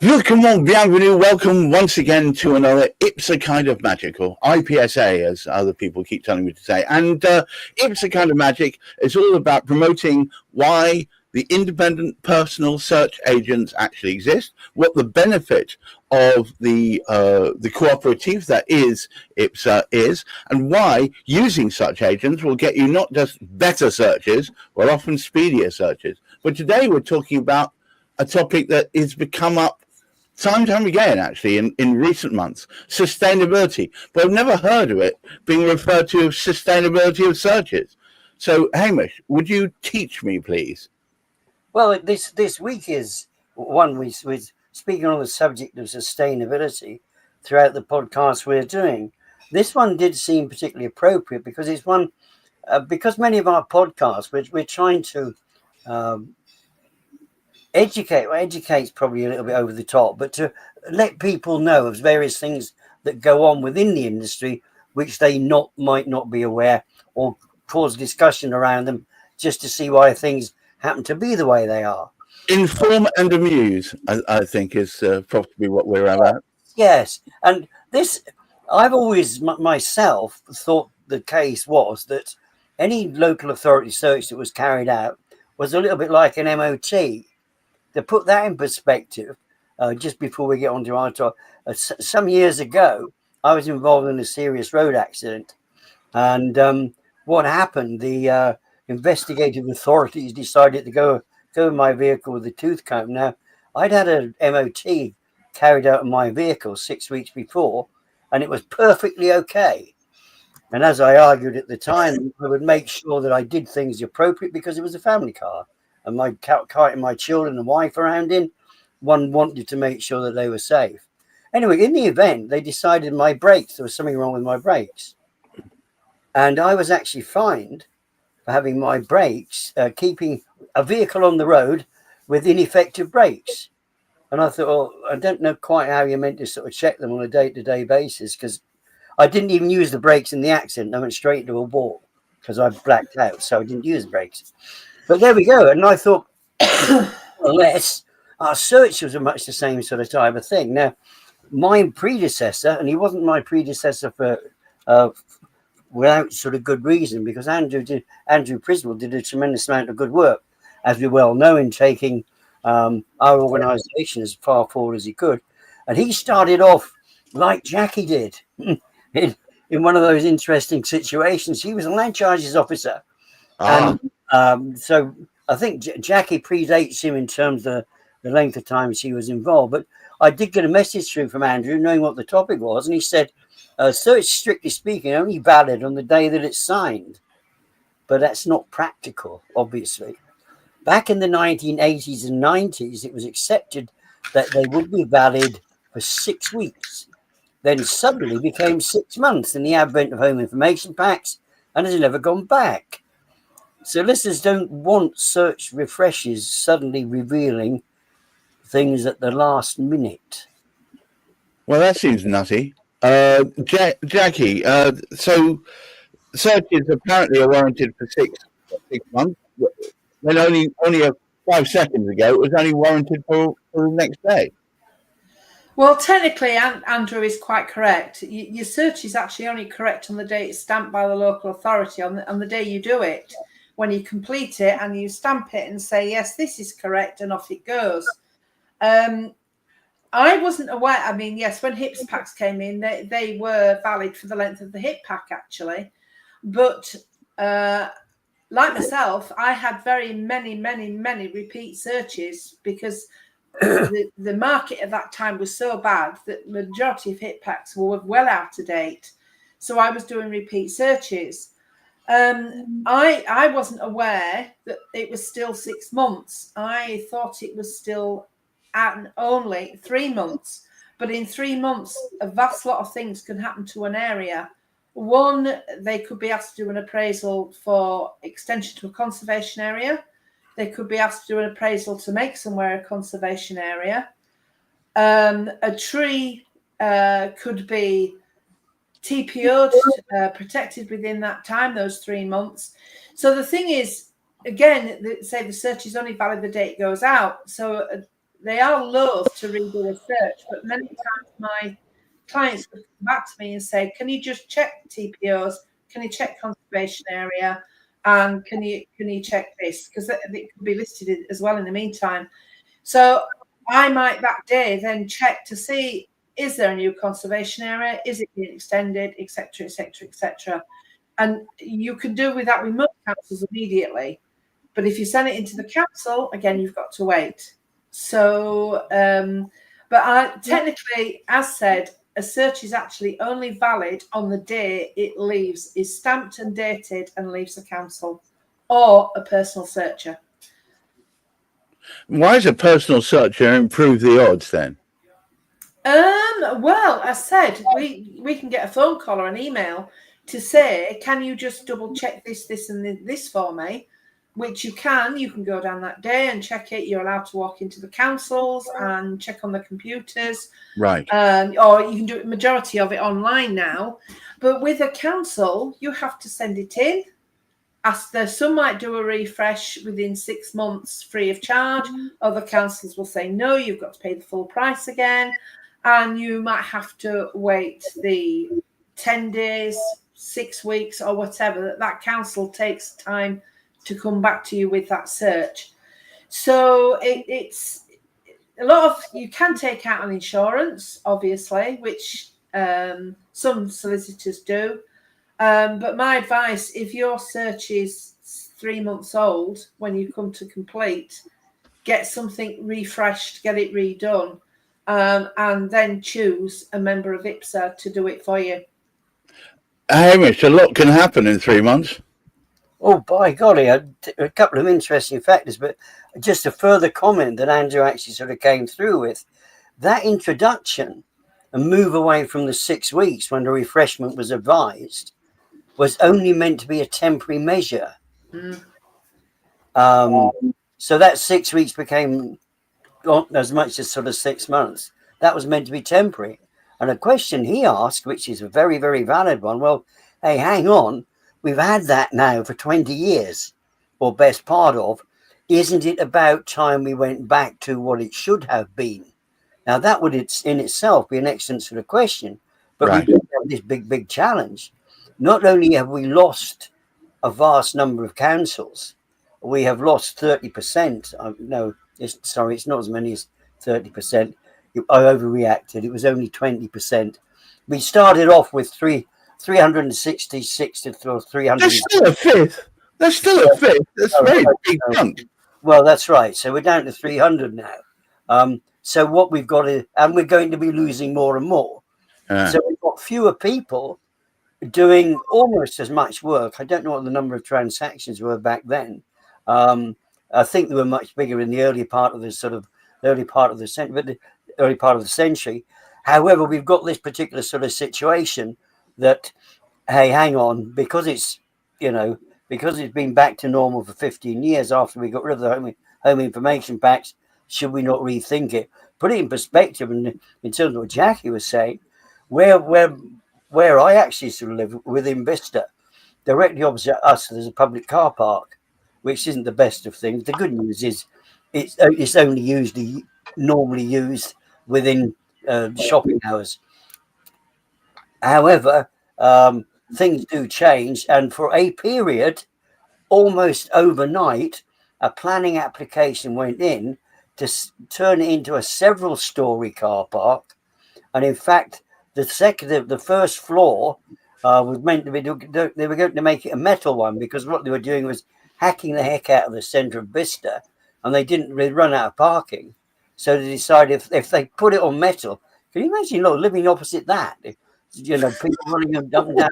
Comment, bienvenue, welcome once again to another IPSA Kind of Magic, or IPSA as other people keep telling me to say. And IPSA Kind of Magic is all about promoting why the independent personal search agents actually exist, what the benefit of the cooperative that is IPSA is, and why using such agents will get you not just better searches, but often speedier searches. But today we're talking about a topic that has become up time and time again, actually, in recent months, sustainability. But I've never heard of it being referred to as sustainability of searches. So, Hamish, would you teach me, please? Well, this week is one we're speaking on the subject of sustainability throughout the podcast we're doing. This one did seem particularly appropriate because it's one, because many of our podcasts, we're trying to educate's probably a little bit over the top, but to let people know of various things that go on within the industry which they might not be aware, or cause discussion around them just to see why things happen to be the way they are. Inform and amuse, I think, is probably what we're about. Yes, and this, I've always myself thought the case was that any local authority search that was carried out was a little bit like an MOT. To put that in perspective, just before we get on to our talk, some years ago, I was involved in a serious road accident. And what happened, the investigative authorities decided to go in my vehicle with a tooth comb. Now, I'd had an MOT carried out on my vehicle 6 weeks before, and it was perfectly okay. And as I argued at the time, I would make sure that I did things appropriate because it was a family car. And my my children and wife around in, one wanted to make sure that they were safe. Anyway, in the event, they decided my brakes, there was something wrong with my brakes. And I was actually fined for having my brakes, keeping a vehicle on the road with ineffective brakes. And I thought, well, I don't know quite how you're meant to sort of check them on a day-to-day basis, because I didn't even use the brakes in the accident. I went straight into a wall because I blacked out, so I didn't use the brakes. But there we go. And I thought, unless our searches are much the same sort of type of thing. Now, my predecessor, and he wasn't my predecessor for without sort of good reason, because Andrew Priswell did a tremendous amount of good work, as we well know, in taking our organisation as far forward as he could. And he started off like Jackie did in one of those interesting situations. He was a land charges officer. And so I think Jackie predates him in terms of the length of time she was involved. But I did get a message through from Andrew knowing what the topic was. And he said, search, strictly speaking, only valid on the day that it's signed. But that's not practical, obviously. Back in the 1980s and 90s, it was accepted that they would be valid for 6 weeks. Then suddenly became 6 months in the advent of home information packs, and has never gone back. So listeners don't want search refreshes suddenly revealing things at the last minute. Well, that seems nutty. Jackie, so searches apparently are warranted for six months, when only 5 seconds ago it was only warranted for the next day. Well, technically, Andrew is quite correct. Your search is actually only correct on the day it's stamped by the local authority, on the day you do it. When you complete it and you stamp it and say, yes, this is correct, and off it goes. I wasn't aware. I mean, yes, when HIPS packs came in, they were valid for the length of the HIP pack, actually. But like myself, I had very many repeat searches because the market at that time was so bad that the majority of HIP packs were well out of date. So I was doing repeat searches. I wasn't aware that it was still 6 months. I thought it was still at only 3 months. But in 3 months, a vast lot of things can happen to an area. One, they could be asked to do an appraisal for extension to a conservation area. They could be asked to do an appraisal to make somewhere a conservation area. A tree could be TPO'd, protected within that time, those 3 months. So the thing is, again, say the search is only valid the day it goes out. So they are loath to redo a search, but many times my clients would come back to me and say, can you just check TPOs? Can you check conservation area? And can you check this? Because it could be listed as well in the meantime. So I might that day then check to see, is there a new conservation area? Is it being extended, etc., etc., etc.? And you can do with that with most councils immediately. But if you send it into the council, again, you've got to wait. So, but technically, as said, a search is actually only valid on the day it leaves, is stamped and dated and leaves the council, or a personal searcher. Why does a personal searcher improve the odds then? Well, as said, we can get a phone call or an email to say, can you just double check this, and this for me? Which you can go down that day and check it. You're allowed to walk into the councils and check on the computers. Right. Or you can do majority of it online now. But with a council, you have to send it in. Some might do a refresh within 6 months free of charge. Other councils will say, no, you've got to pay the full price again. And you might have to wait the 10 days, 6 weeks or whatever. That council takes time to come back to you with that search. So it's a lot of, you can take out an insurance, obviously, which some solicitors do. But my advice, if your search is 3 months old when you come to complete, get something refreshed, get it redone, and then choose a member of IPSA to do it for you. Hamish, a lot can happen in 3 months. Oh, by golly, a couple of interesting factors, but just a further comment that Andrew actually sort of came through with. That introduction and move away from the 6 weeks when the refreshment was advised was only meant to be a temporary measure. So that 6 weeks became as much as sort of 6 months. That was meant to be temporary. And a question he asked, which is a very, very valid one, well, hey, hang on. We've had that now for 20 years, or best part of. Isn't it about time we went back to what it should have been? Now, that would in itself be an excellent sort of question. But Right. we do have this big challenge. Not only have we lost a vast number of councils, we have lost 30%. It's not as many as 30%. I overreacted. It was only 20%. We started off with 366 to 300. That's still a fifth. That's still a fifth. That's a very big chunk. Well, that's right. So we're down to 300 now. So what we've got is, and we're going to be losing more and more. So we've got fewer people doing almost as much work. I don't know what the number of transactions were back then. I think they were much bigger in the early part of the century. However, we've got this particular sort of situation that, hey, hang on, because it's been back to normal for 15 years after we got rid of the home information packs, should we not rethink it? Put it in perspective, and in terms of what Jackie was saying, where I actually sort of live within Vista, directly opposite us, there's a public car park, which isn't the best of things. The good news is it's only normally used within shopping hours. However, things do change, and for a period, almost overnight, a planning application went in to turn it into a several-story car park, and in fact, the first floor was meant to be. They were going to make it a metal one because what they were doing was hacking the heck out of the centre of Vista, and they didn't really run out of parking, so they decided if they put it on metal. Can you imagine living opposite that? People running up and down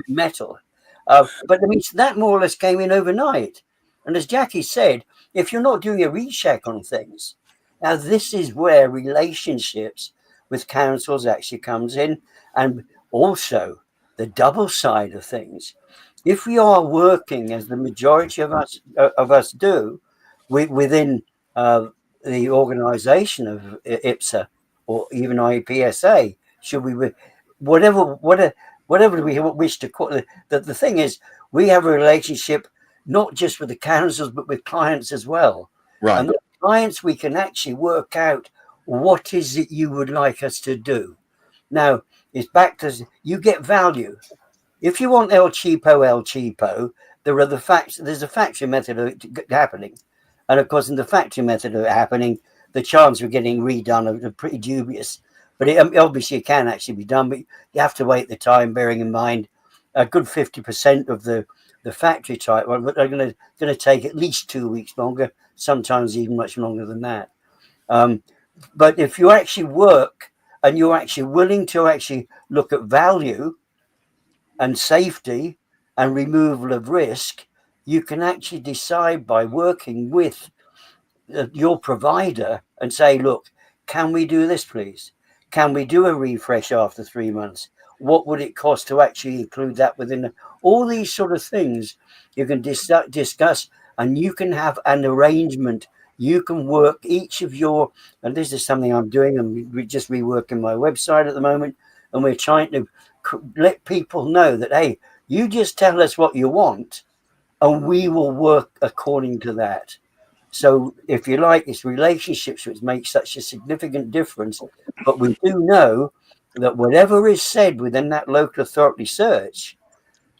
metal. But I mean, that more or less came in overnight. And as Jackie said, if you're not doing a recheck on things, now this is where relationships with councils actually comes in, and also the double side of things. If we are working, as the majority of us do, within the organisation of IPSA or even IPSA, should we, whatever we wish to call it, the thing is, we have a relationship not just with the councils but with clients as well. Right. And the clients, we can actually work out what is it you would like us to do. Now, it's back to you get value. If you want El Cheapo, there's a factory method of it happening. And of course, in the factory method of it happening, the chance of getting redone are pretty dubious. But obviously, it can actually be done, but you have to wait the time, bearing in mind a good 50% of the factory type one, but they're going to take at least 2 weeks longer, sometimes even much longer than that. But if you actually work and you're actually willing to actually look at value and safety and removal of risk, you can actually decide by working with your provider and say, look, can we do this, please? Can we do a refresh after 3 months? What would it cost to actually include that within all these sort of things you can discuss, and you can have an arrangement. You can work each of your, and this is something I'm doing, and we're just reworking my website at the moment, and we're trying to let people know that, hey, you just tell us what you want and we will work according to that. So if you like, it's relationships which make such a significant difference. But we do know that whatever is said within that local authority search,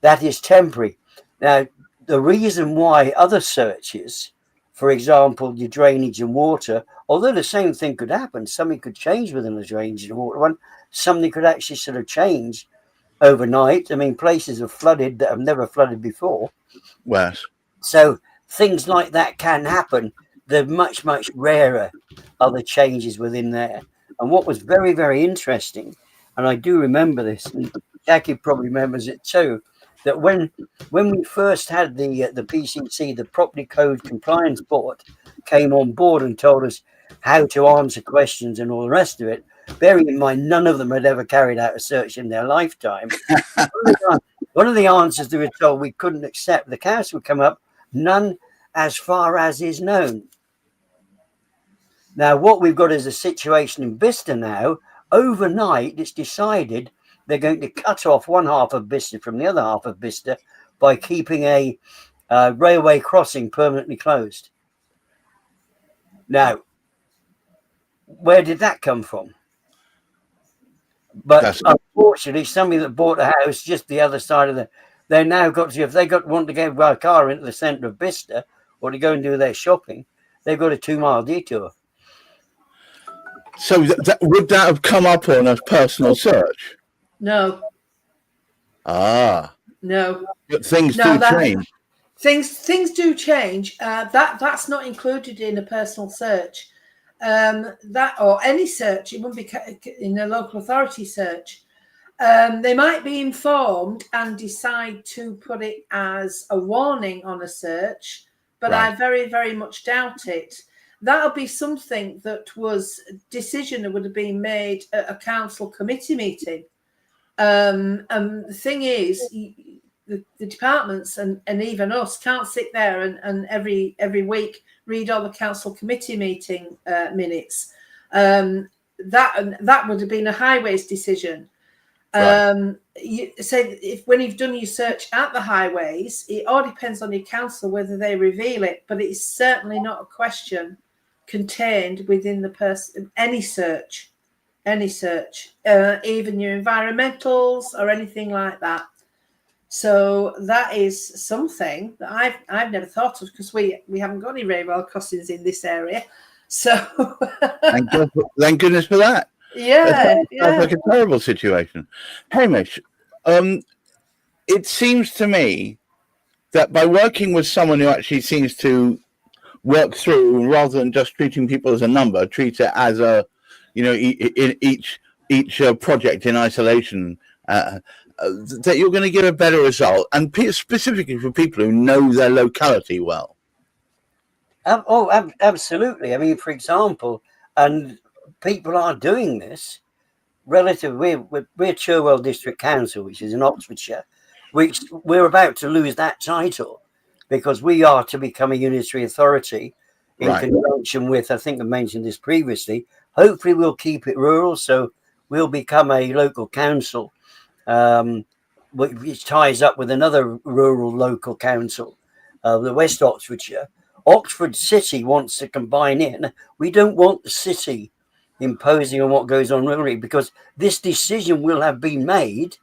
that is temporary. Now, the reason why other searches, for example, your drainage and water, although the same thing could happen, something could change within the drainage and water one, something could actually sort of change overnight. I mean, places have flooded that have never flooded before. Yes. So things like that can happen. They're much, much rarer are the changes within there. And what was very, very interesting, and I do remember this, and Jackie probably remembers it too, that when we first had the PCC, the Property Code Compliance Board, came on board and told us how to answer questions and all the rest of it, bearing in mind none of them had ever carried out a search in their lifetime. One of the answers they were told we couldn't accept, the council would come up, none as far as is known. Now, what we've got is a situation in Bicester now. Overnight, it's decided they're going to cut off one half of Bicester from the other half of Bicester by keeping a railway crossing permanently closed. Now, where did that come from? But unfortunately, somebody that bought a house just the other side of they now got to, if they want to get a car into the centre of Bicester or to go and do their shopping, they've got a 2-mile detour. So would that have come up on a personal search? No. No. But things do change. Things do change. That's not included in a personal search. That or any search, it wouldn't be in a local authority search. They might be informed and decide to put it as a warning on a search, but right. I very, very much doubt it. That'll be something that was decision that would have been made at a council committee meeting. The thing is, the departments and even us can't sit there and every week read all the council committee meeting minutes. That would have been a highways decision. Right. When you've done your search at the highways, it all depends on your council whether they reveal it, but it's certainly not a question contained within the person any search, even your environmentals or anything like that. So that is something that I've never thought of, because we haven't got any railway crossings in this area. So thank goodness for that. Yeah, Sounds like a terrible situation. Hamish, it seems to me that by working with someone who actually seems to work through, rather than just treating people as a number, treat it as a, in each project in isolation, that you're going to get a better result, and specifically for people who know their locality well. Absolutely. I mean, for example, and people are doing this relatively. We're Cherwell District Council, which is in Oxfordshire, which we're about to lose that title because we are to become a unitary authority in conjunction with, I think I mentioned this previously, hopefully we'll keep it rural, so we'll become a local council, which ties up with another rural local council, the West Oxfordshire, Oxford City wants to combine in. We don't want the city imposing on what goes on rurally, because this decision will have been made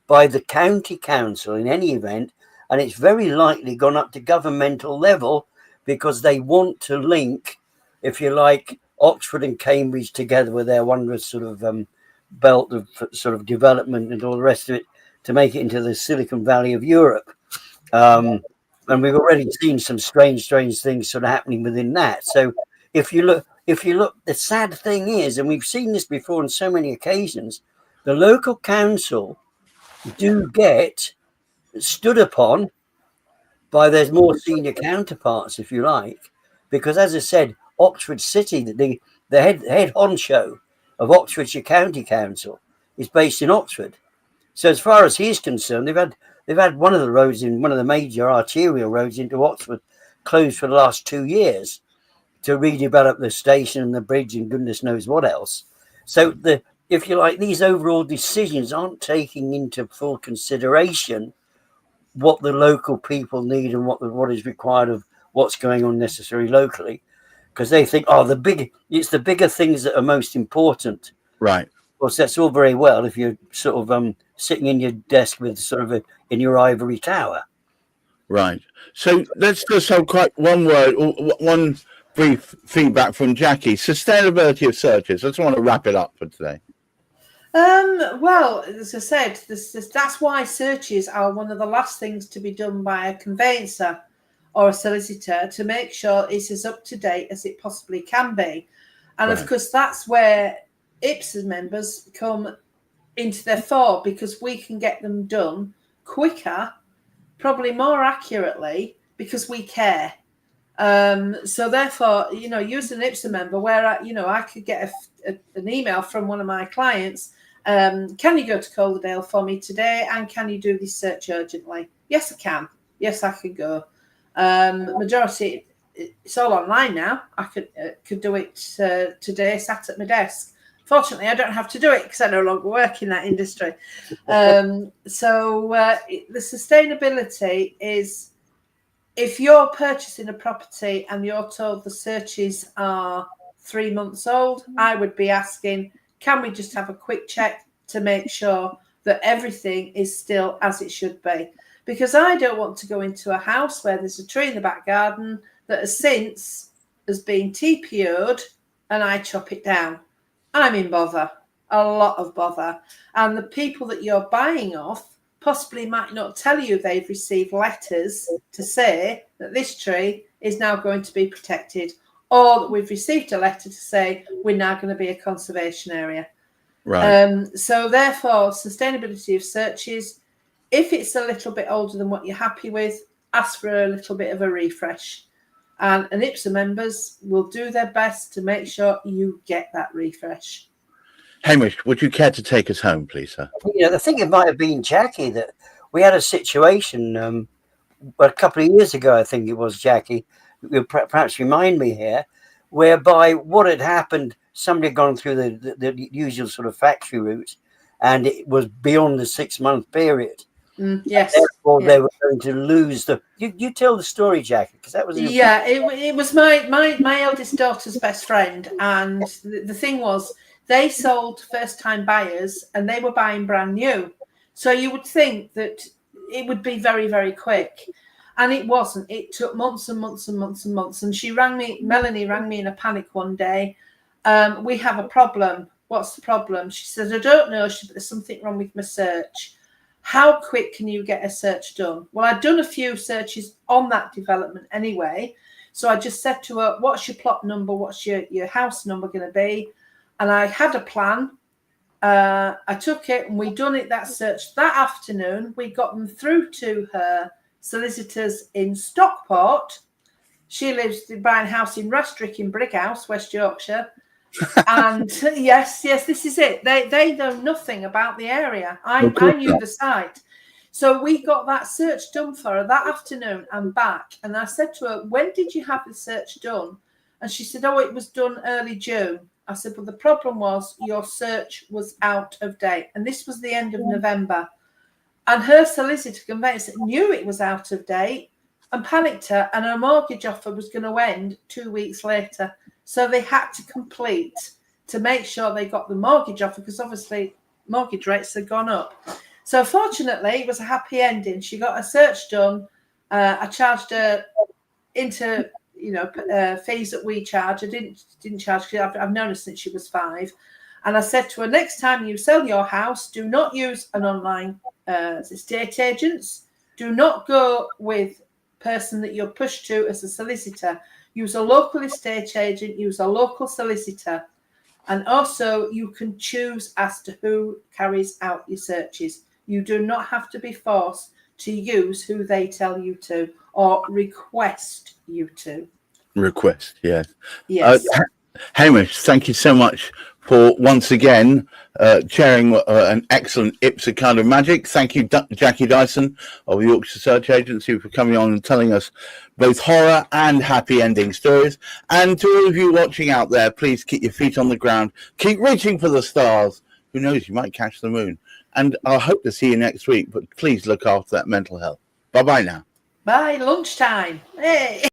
by the county council in any event, and it's very likely gone up to governmental level, because they want to link, if you like, Oxford and Cambridge together with their wondrous sort of belt of sort of development and all the rest of it, to make it into the Silicon Valley of Europe. And we've already seen some strange things sort of happening within that. So if you look, the sad thing is, and we've seen this before on so many occasions, the local council do get stood upon by their more senior counterparts, if you like, because, as I said, Oxford City, the head honcho of Oxfordshire County Council, is based in Oxford. So as far as he's concerned, they've had one of the roads, in one of the major arterial roads into Oxford, closed for the last 2 years to redevelop the station and the bridge and goodness knows what else. So if you like, these overall decisions aren't taking into full consideration what the local people need and what is required of what's going on necessarily locally, because they think, it's the bigger things that are most important. Right. Of course, that's all very well if you're sort of sitting in your desk with sort of in your ivory tower. Right. So let's just have one brief feedback from Jackie. Sustainability of searches. I just want to wrap it up for today. Well, as I said, that's why searches are one of the last things to be done by a conveyancer or a solicitor, to make sure it's as up to date as it possibly can be. And Right. of course, that's where IPSA members come into their fore, because we can get them done quicker, probably more accurately, because we care. So therefore, you as an IPSA member, where I could get an email from one of my clients, can you go to Calderdale for me today, and can you do this search urgently? Yes, I can. Yes, I could go. Majority, it's all online now. I could do it today, sat at my desk. Fortunately, I don't have to do it because I no longer work in that industry. The sustainability is, if you're purchasing a property and you're told the searches are 3 months old, I would be asking, can we just have a quick check to make sure that everything is still as it should be? Because I don't want to go into a house where there's a tree in the back garden that has been TPO'd and I chop it down. I'm in bother, a lot of bother. And the people that you're buying off possibly might not tell you they've received letters to say that this tree is now going to be protected, or that we've received a letter to say we're now going to be a conservation area. Right. So therefore, sustainability of searches, if it's a little bit older than what you're happy with, ask for a little bit of a refresh. And IPSA members will do their best to make sure you get that refresh. Hamish, would you care to take us home, please, sir? I think it might have been Jackie that we had a situation a couple of years ago, I think it was, Jackie, you'll perhaps remind me here, whereby what had happened, somebody had gone through the usual sort of factory route, and it was beyond the 6-month period. Yes. Therefore, they were going to lose the. You tell the story, Jackie, because that was. It was my eldest daughter's best friend, and the thing was, they sold first-time buyers, and they were buying brand new. So you would think that it would be very, very quick, and it wasn't. It took months and months and months and months. And Melanie rang me in a panic one day. We have a problem. What's the problem? She said, I don't know, but there's something wrong with my search. How quick can you get a search done? Well, I'd done a few searches on that development anyway. So I just said to her, what's your plot number? What's your house number going to be? And I had a plan. I took it and we done it, that search that afternoon. We got them through to her solicitors in Stockport. She lives buying a house in Rastrick in Brighouse, West Yorkshire. And yes, this is it. They know nothing about the area. I knew the site. So we got that search done for her that afternoon and back. And I said to her, when did you have the search done? And she said, it was done early June. I said, but the problem was your search was out of date. And this was the end of November. And her solicitor conveyancer knew it was out of date, and panicked her, and her mortgage offer was going to end 2 weeks later. So they had to complete to make sure they got the mortgage offer, because obviously mortgage rates had gone up. So fortunately, it was a happy ending. She got a search done. I charged her into fees that we charge. I didn't charge, because I've known her since she was 5. And I said to her, next time you sell your house, do not use an online estate agents. Do not go with person that you're pushed to as a solicitor. Use a local estate agent, use a local solicitor. And also you can choose as to who carries out your searches. You do not have to be forced to use who they tell you to or request you to. Request, yes. Yes. Hamish, thank you so much for once again sharing an excellent IPSA kind of magic. Thank you, Jackie Dyson of the Yorkshire Search Agency, for coming on and telling us both horror and happy ending stories. And to all of you watching out there, please keep your feet on the ground. Keep reaching for the stars. Who knows, you might catch the moon. And I hope to see you next week, but please look after that mental health. Bye-bye now. Bye, lunchtime. Hey.